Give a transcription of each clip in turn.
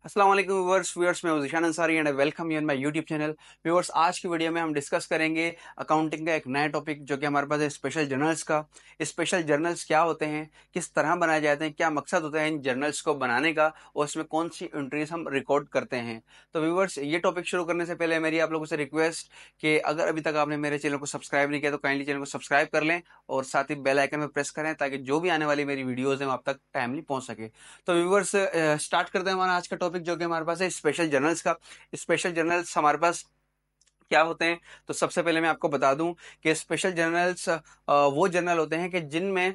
अस्सलाम वालेकुम viewers viewers मैं हूं Zeeshan Ansari and I welcome you in my YouTube channel. Viewers आज की वीडियो में हम डिस्कस करेंगे अकाउंटिंग का एक नया टॉपिक जो कि हमारे पास है स्पेशल जर्नल्स का। स्पेशल जर्नल्स क्या होते हैं, किस तरह बनाए जाते हैं, क्या मकसद होता है इन जर्नल्स को बनाने का और इसमें कौन सी एंट्रीज हम रिकॉर्ड करते हैं। तो व्यूअर्स ये टॉपिक शुरू करने से पहले मेरी आप लोगों से रिक्वेस्ट कि अगर अभी तक आपने मेरे चैनल को सब्सक्राइब नहीं किया तो काइंडली चैनल को सब्सक्राइब कर लें और साथ ही बेल आइकन में प्रेस करें ताकि जो भी आने वाली मेरी वीडियोज हैं आप तक टाइमली पहुंच सके। तो व्यूवर्स स्टार्ट करते हैं हमारा आज का टॉपिक जो कि हमारे पास है स्पेशल जर्नल्स का। स्पेशल जर्नल्स हमारे पास क्या होते हैं, तो सबसे पहले मैं आपको बता दूं कि स्पेशल जर्नल्स वो जर्नल होते हैं कि जिनमें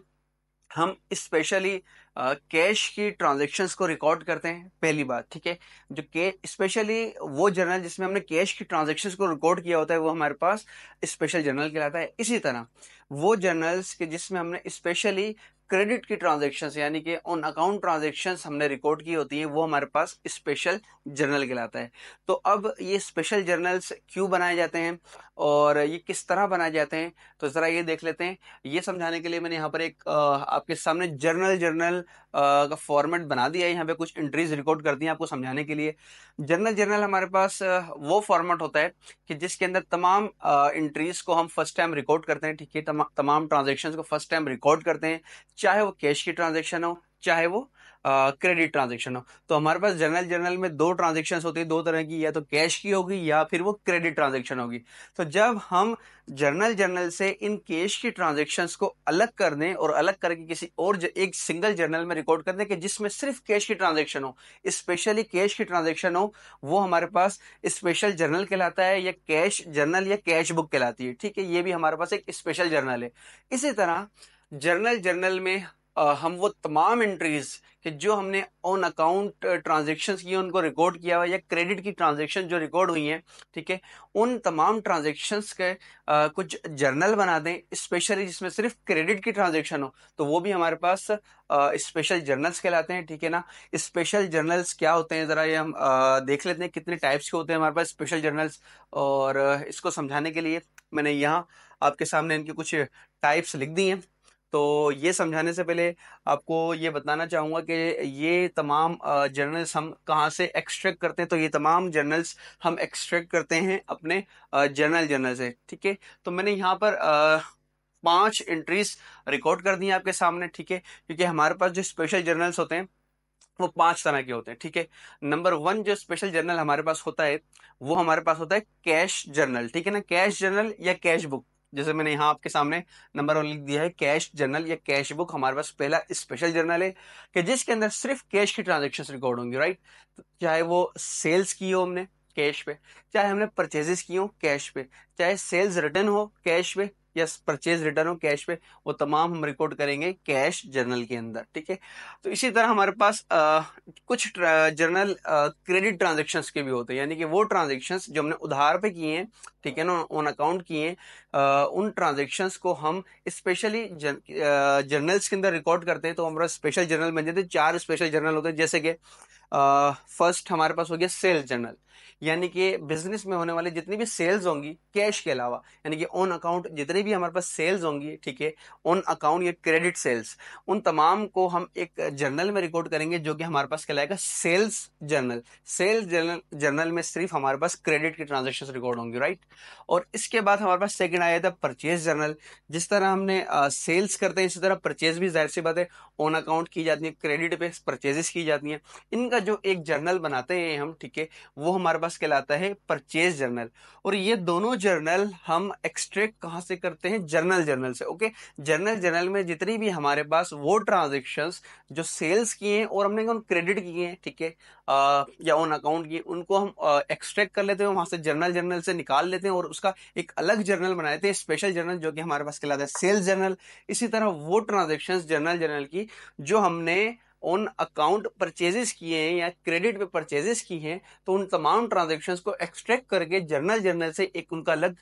हम स्पेशली कैश की ट्रांजैक्शंस को रिकॉर्ड करते हैं। पहली बात, ठीक है, जो के स्पेशली वो जर्नल जिसमें हमने कैश की ट्रांजैक्शंस को रिकॉर्ड किया होता है वो हमारे पास स्पेशल जर्नल कहलाता है। इसी तरह वो जर्नल्स के जिसमें हमने स्पेशली क्रेडिट की ट्रांजैक्शंस यानी कि ऑन अकाउंट ट्रांजैक्शंस हमने रिकॉर्ड की होती है वो हमारे पास स्पेशल जर्नल कहलाता है। तो अब ये स्पेशल जर्नल्स क्यों बनाए जाते हैं और ये किस तरह बनाए जाते हैं, तो जरा ये देख लेते हैं। ये समझाने के लिए मैंने यहाँ पर एक आपके सामने जर्नल जर्नल का फॉर्मेट बना दिया है। यहाँ पे कुछ एंट्रीज रिकॉर्ड कर दी हैं आपको समझाने के लिए। जर्नल जर्नल हमारे पास वो फॉर्मेट होता है कि जिसके अंदर तमाम एंट्रीज को हम फर्स्ट टाइम रिकॉर्ड करते हैं। ठीक है, तमाम ट्रांजेक्शन को फर्स्ट टाइम रिकॉर्ड करते हैं, चाहे वो कैश की ट्रांजेक्शन हो चाहे वो क्रेडिट ट्रांजेक्शन हो। तो हमारे पास जर्नल जर्नल में दो ट्रांजेक्शन होती है, दो तरह की, या तो कैश की होगी या फिर वो क्रेडिट ट्रांजेक्शन होगी। तो जब हम जर्नल जर्नल से इन कैश की ट्रांजैक्शंस को अलग कर दें और अलग करके किसी और एक सिंगल जर्नल में रिकॉर्ड कर दें कि जिसमें सिर्फ कैश की ट्रांजैक्शन हो, स्पेशली कैश की ट्रांजैक्शन हो, वो हमारे पास स्पेशल जर्नल कहलाता है, या कैश जर्नल या कैश बुक कहलाती है। ठीक है, ये भी हमारे पास एक स्पेशल जर्नल है। इसी तरह जर्नल जर्नल में हम वो तमाम एंट्रीज कि जो हमने ऑन अकाउंट ट्रांजेक्शन्स की उनको रिकॉर्ड किया हुआ, या क्रेडिट की ट्रांजेक्शन जो रिकॉर्ड हुई हैं, ठीक है, उन तमाम ट्रांजेक्शन्स के कुछ जर्नल बना दें स्पेशली जिसमें सिर्फ क्रेडिट की ट्रांजेक्शन हो, तो वो भी हमारे पास स्पेशल जर्नल्स कहलाते हैं। ठीक है ना। स्पेशल जर्नल्स क्या होते हैं, जरा ये हम देख लेते हैं कितने टाइप्स के होते हैं हमारे पास स्पेशल जर्नल्स। और इसको समझाने के लिए मैंने यहाँ आपके सामने इनकी कुछ टाइप्स लिख दी हैं। तो ये समझाने से पहले आपको ये बताना चाहूंगा कि ये तमाम जर्नल्स हम कहाँ से एक्सट्रैक्ट करते हैं। तो ये तमाम जर्नल्स हम एक्सट्रैक्ट करते हैं अपने जर्नल जर्नल से। ठीक है, तो मैंने यहाँ पर 5 एंट्रीज रिकॉर्ड कर दी हैं आपके सामने। ठीक है, क्योंकि हमारे पास जो स्पेशल जर्नल्स होते हैं वो 5 तरह के होते हैं। ठीक है, नंबर 1 जो स्पेशल जर्नल हमारे पास होता है वो हमारे पास होता है कैश जर्नल। ठीक है ना, कैश जर्नल या कैश बुक, जैसे मैंने यहाँ आपके सामने नंबर 1 लिख दिया है, कैश जर्नल या कैश बुक हमारे पास पहला स्पेशल जर्नल है कि जिसके अंदर सिर्फ कैश की ट्रांजेक्शन रिकॉर्ड होंगी। राइट, चाहे वो सेल्स की हो हमने कैश पे, चाहे हमने परचेजेस की हो कैश पे, चाहे सेल्स रिटर्न हो कैश पे या परचेज रिटर्न हो कैश पे, वो तमाम हम रिकॉर्ड करेंगे कैश जर्नल के अंदर। ठीक है, तो इसी तरह हमारे पास कुछ जर्नल क्रेडिट ट्रांजेक्शन्स के भी होते हैं, यानी कि वो ट्रांजेक्शन्स जो हमने उधार पे किए हैं, ठीक है ना, ऑन अकाउंट किए हैं, उन ट्रांजेक्शन्स को हम स्पेशली जर्नल्स के अंदर रिकॉर्ड करते हैं। तो हमारा स्पेशल जर्नल बन जाते हैं। 4 स्पेशल जर्नल होते हैं, जैसे कि फर्स्ट हमारे पास हो गया सेल्स जर्नल, यानी कि बिजनेस में होने वाली जितनी भी सेल्स होंगी कैश के अलावा, यानी कि ऑन अकाउंट जितनी भी हमारे पास सेल्स होंगी, ठीक है, ऑन अकाउंट या क्रेडिट सेल्स, उन तमाम को हम एक जर्नल में रिकॉर्ड करेंगे जो कि हमारे पास कहलाएगा sales journal. Sales journal journal में सिर्फ हमारे पास क्रेडिट की ट्रांजेक्शन रिकॉर्ड होंगी। राइट, और इसके बाद हमारे पास सेकंड आया था परचेज जर्नल। जिस तरह हमने सेल्स करते हैं इसी तरह परचेज भी जाहिर सी बात है ऑन अकाउंट की जाती है, क्रेडिट पे परचेजेस की जाती हैं। इनका जो एक जर्नल बनाते हैं हम, ठीक है, वो हमारे पास कहलाता है परचेज जर्नल। और ये दोनों जर्नल हम एक्सट्रैक्ट कहाँ से करते हैं, जर्नल जर्नल से। ओके, जर्नल जर्नल में जितनी भी हमारे पास वो ट्रांजेक्शन्स जो सेल्स किए हैं और हमने क्रेडिट किए हैं, ठीक है, या ऑन अकाउंट किए, उनको हम एक्सट्रैक्ट कर लेते हैं, वहां से जर्नल जर्नल से निकाल लेते हैं और उसका एक अलग जर्नल बना देते हैं, स्पेशल जर्नल, जो कि हमारे पास कहलाता है सेल्स जर्नल। इसी तरह वो ट्रांजेक्शन्स जर्नल जर्नल की जो हमने ऑन अकाउंट परचेजेस किए हैं या क्रेडिट पे परचेजेस की हैं, तो उन तमाम ट्रांजेक्शन्स को एक्सट्रैक्ट करके जर्नल जर्नल से एक उनका अलग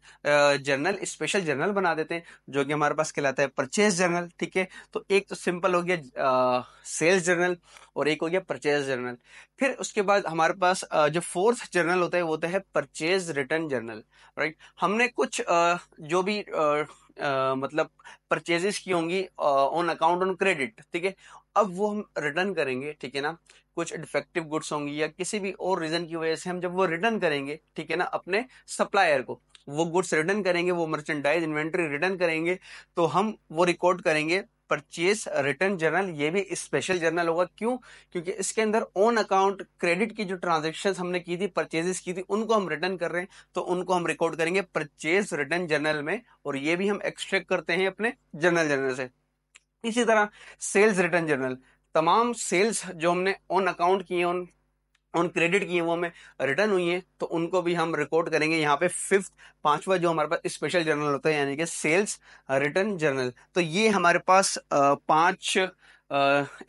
जर्नल स्पेशल जर्नल बना देते हैं जो कि हमारे पास कहलाता है परचेज जर्नल। ठीक है, तो एक तो सिंपल हो गया सेल्स जर्नल और एक हो गया परचेज जर्नल। फिर उसके बाद हमारे पास जो फोर्थ जर्नल होता है वो होता है परचेज रिटर्न जर्नल। राइट, हमने कुछ जो भी मतलब परचेजेस की होंगी ऑन अकाउंट ऑन क्रेडिट, ठीक है। अब वो हम रिटर्न करेंगे, ठीक है ना। कुछ डिफेक्टिव गुड्स होंगी या किसी भी और रीजन की वजह से हम जब वो रिटर्न करेंगे, ठीक है ना, अपने सप्लायर को वो गुड्स रिटर्न करेंगे, वो मर्चेंडाइज इन्वेंट्री रिटर्न करेंगे, तो हम वो रिकॉर्ड करेंगे परचेज रिटर्न जर्नल। ये भी स्पेशल जर्नल होगा, क्यों? क्योंकि इसके अंदर ऑन अकाउंट क्रेडिट की जो ट्रांजेक्शन हमने की थी, परचेजेस की थी, उनको हम रिटर्न कर रहे हैं, तो उनको हम रिकॉर्ड करेंगे परचेज रिटर्न जर्नल में, और ये भी हम एक्सट्रैक्ट करते हैं अपने जर्नल से। इसी तरह सेल्स रिटर्न जर्नल, तमाम सेल्स जो हमने ऑन अकाउंट किए, ऑन क्रेडिट किए, वो हमें रिटर्न हुई है, तो उनको भी हम रिकॉर्ड करेंगे यहाँ पे। फिफ्थ, पांचवा जो हमारे पास स्पेशल जर्नल होता है, यानी कि सेल्स रिटर्न जर्नल। तो ये हमारे पास पांच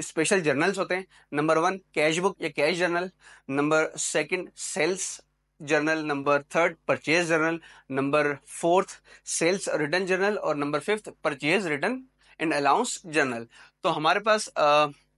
स्पेशल जर्नल्स होते हैं। नंबर 1 कैश बुक या cash journal, number 2 sales journal, number 3 purchase journal, number 4 sales return journal, और number 5 purchase return and allowance journal. तो हमारे पास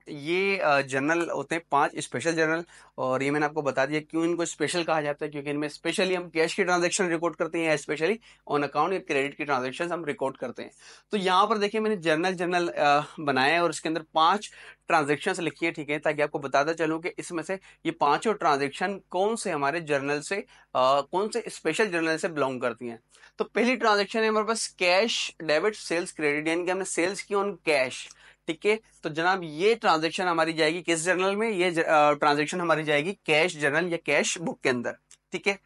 ये जर्नल होते हैं 5 स्पेशल जर्नल, और ये मैंने आपको बता दिया क्यों इनको स्पेशल कहा जाता है, क्योंकि इनमें स्पेशली हम कैश की ट्रांजैक्शन रिकॉर्ड करते हैं, स्पेशली ऑन अकाउंट या क्रेडिट की ट्रांजैक्शन हम रिकॉर्ड करते हैं। तो यहाँ पर देखिए मैंने जर्नल बनाया है, और इसके अंदर 5 ट्रांजेक्शन लिखी है, ठीक है, ताकि आपको बताता चलूं कि इसमें से ये पांचों ट्रांजेक्शन कौन से हमारे जर्नल से कौन से स्पेशल जर्नल से बिलोंग करती हैं। तो पहली ट्रांजेक्शन है हमारे पास कैश डेबिट सेल्स क्रेडिट, यानी कि हमने सेल्स की ऑन कैश, ठीक है। तो जनाब ये ट्रांजेक्शन हमारी जाएगी किस जर्नल में? ये ट्रांजेक्शन हमारी जाएगी कैश जर्नल या कैश बुक के अंदर, ठीक है।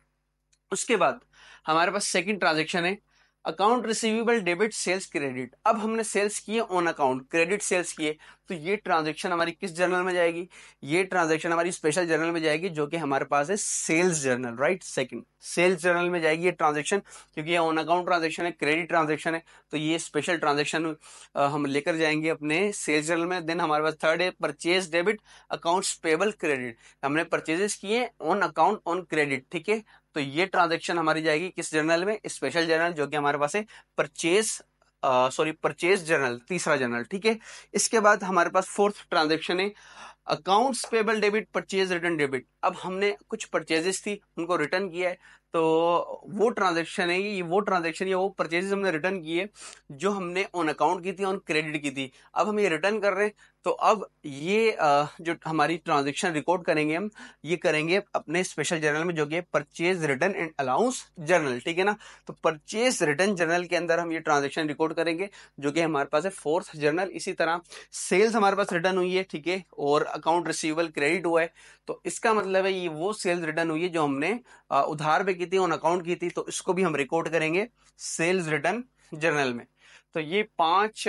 उसके बाद हमारे पास सेकंड ट्रांजेक्शन है account receivable debit sales credit. अब हमने सेल्स किए ऑन अकाउंट, क्रेडिट सेल्स किए, तो ये ट्रांजेक्शन हमारी किस जर्नल में जाएगी? ये ट्रांजेक्शन हमारी स्पेशल जर्नल में जाएगी, जो कि हमारे पास है sales journal, right. Second sales journal में जाएगी ये ट्रांजेक्शन, क्योंकि ये ऑन अकाउंट ट्रांजेक्शन है, क्रेडिट ट्रांजेक्शन है, तो ये स्पेशल ट्रांजेक्शन हम लेकर जाएंगे अपने सेल्स जर्नल में। देन हमारे पास थर्ड है purchase debit accounts payable credit, हमने परचेजेस किए ऑन अकाउंट ऑन क्रेडिट, ठीक है। तो ये ट्रांजेक्शन हमारी जाएगी किस जर्नल में? स्पेशल जर्नल, जो कि हमारे पास है परचेज जर्नल, तीसरा जर्नल, ठीक है। इसके बाद हमारे पास फोर्थ ट्रांजेक्शन है accounts payable debit purchase return debit. अब हमने कुछ परचेजेस थी, उनको रिटर्न किया है, तो वो ट्रांजेक्शन है, ये वो ट्रांजेक्शन या वो परचेजेस हमने रिटर्न किए जो हमने ऑन अकाउंट की थी, ऑन क्रेडिट की थी, अब हम ये रिटर्न कर रहे हैं। तो अब ये जो हमारी ट्रांजेक्शन रिकॉर्ड करेंगे हम, ये करेंगे अपने स्पेशल जर्नल में, जो कि purchase return and allowance journal, ठीक है ना। तो परचेज रिटर्न जर्नल के अंदर हम ये ट्रांजेक्शन रिकॉर्ड करेंगे, जो कि हमारे पास है फोर्थ जर्नल। इसी तरह सेल्स हमारे पास रिटर्न हुई है, ठीक है, और अकाउंट रिसीवेबल क्रेडिट हुआ है, तो इसका मतलब है ये वो सेल्स रिटर्न हुई है जो हमने उधार पे की थी, ऑन अकाउंट की थी, तो इसको भी हम रिकॉर्ड करेंगे सेल्स रिटर्न जर्नल में। तो ये 5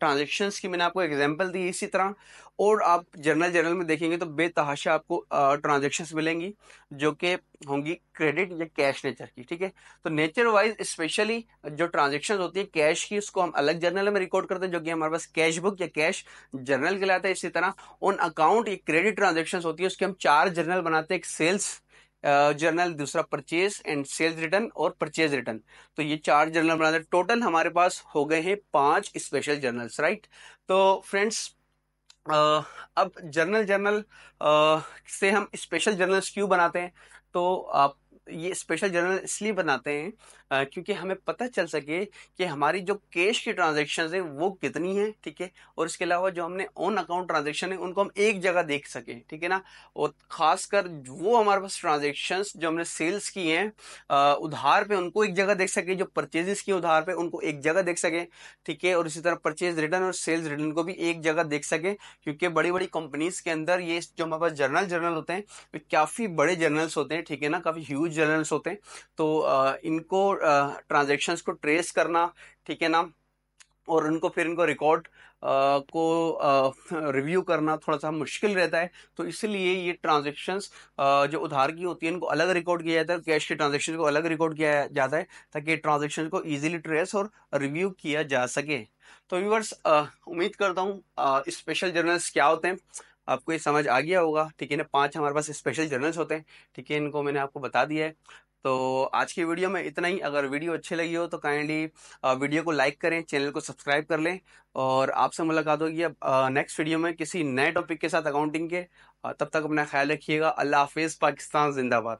ट्रांजेक्शन्स की मैंने आपको एग्जांपल दी। इसी तरह और आप जर्नल में देखेंगे तो बेतहाशा आपको ट्रांजेक्शन्स मिलेंगी, जो कि होंगी क्रेडिट या कैश नेचर की, ठीक है। तो नेचर वाइज स्पेशली जो ट्रांजेक्शन होती है कैश की, उसको हम अलग जर्नल में रिकॉर्ड करते हैं, जो कि हमारे पास कैश बुक या कैश जर्नल कहलाता है। इसी तरह ऑन अकाउंट ये क्रेडिट ट्रांजेक्शन होती है, उसके हम 4 जर्नल बनाते हैं, एक सेल्स जर्नल, दूसरा परचेज एंड सेल्स रिटर्न, और परचेज रिटर्न। तो ये 4 जर्नल बनाते हैं। टोटल हमारे पास हो गए हैं 5 स्पेशल जर्नल्स, राइट। तो फ्रेंड्स अब जर्नल से हम स्पेशल जर्नल्स क्यों बनाते हैं? तो आप ये स्पेशल जर्नल इसलिए बनाते हैं क्योंकि हमें पता चल सके कि हमारी जो कैश की ट्रांजैक्शंस है वो कितनी है, ठीक है, और इसके अलावा जो हमने ऑन अकाउंट ट्रांजैक्शन है उनको हम एक जगह देख सके, ठीक है ना। और खासकर वो हमारे पास ट्रांजैक्शंस जो हमने सेल्स की हैं उधार पे, उनको एक जगह देख सके, जो परचेजेस की उधार पे उनको एक जगह देख सके, ठीक है। और इसी तरह परचेज रिटर्न और सेल्स रिटर्न को भी एक जगह देख सके, क्योंकि बड़ी बड़ी कंपनीज के अंदर ये जो हमारे पास जर्नल होते हैं वे काफी बड़े जर्नल्स होते हैं, ठीक है ना, काफी ह्यूज जर्नल्स होते हैं। तो इनको ट्रांजैक्शंस को ट्रेस करना, ठीक है ना, और उनको फिर इनको रिकॉर्ड को रिव्यू करना थोड़ा सा मुश्किल रहता है। तो इसलिए ये ट्रांजैक्शंस जो उधार की होती है इनको अलग रिकॉर्ड किया जाता है, कैश के ट्रांजैक्शन को अलग रिकॉर्ड किया जाता है, ताकि ट्रांजैक्शन को इजीली ट्रेस और रिव्यू किया जा सके। तो व्यूअर्स उम्मीद करता हूँ स्पेशल जर्नल्स क्या होते हैं आपको ये समझ आ गया होगा, ठीक है ना। 5 हमारे पास स्पेशल जर्नल्स होते हैं, ठीक है, इनको मैंने आपको बता दिया है। तो आज की वीडियो में इतना ही। अगर वीडियो अच्छी लगी हो तो काइंडली वीडियो को लाइक करें, चैनल को सब्सक्राइब कर लें, और आपसे मुलाकात होगी अब नेक्स्ट वीडियो में किसी नए टॉपिक के साथ अकाउंटिंग के। तब तक अपना ख्याल रखिएगा। अल्लाह हाफिज, पाकिस्तान जिंदाबाद।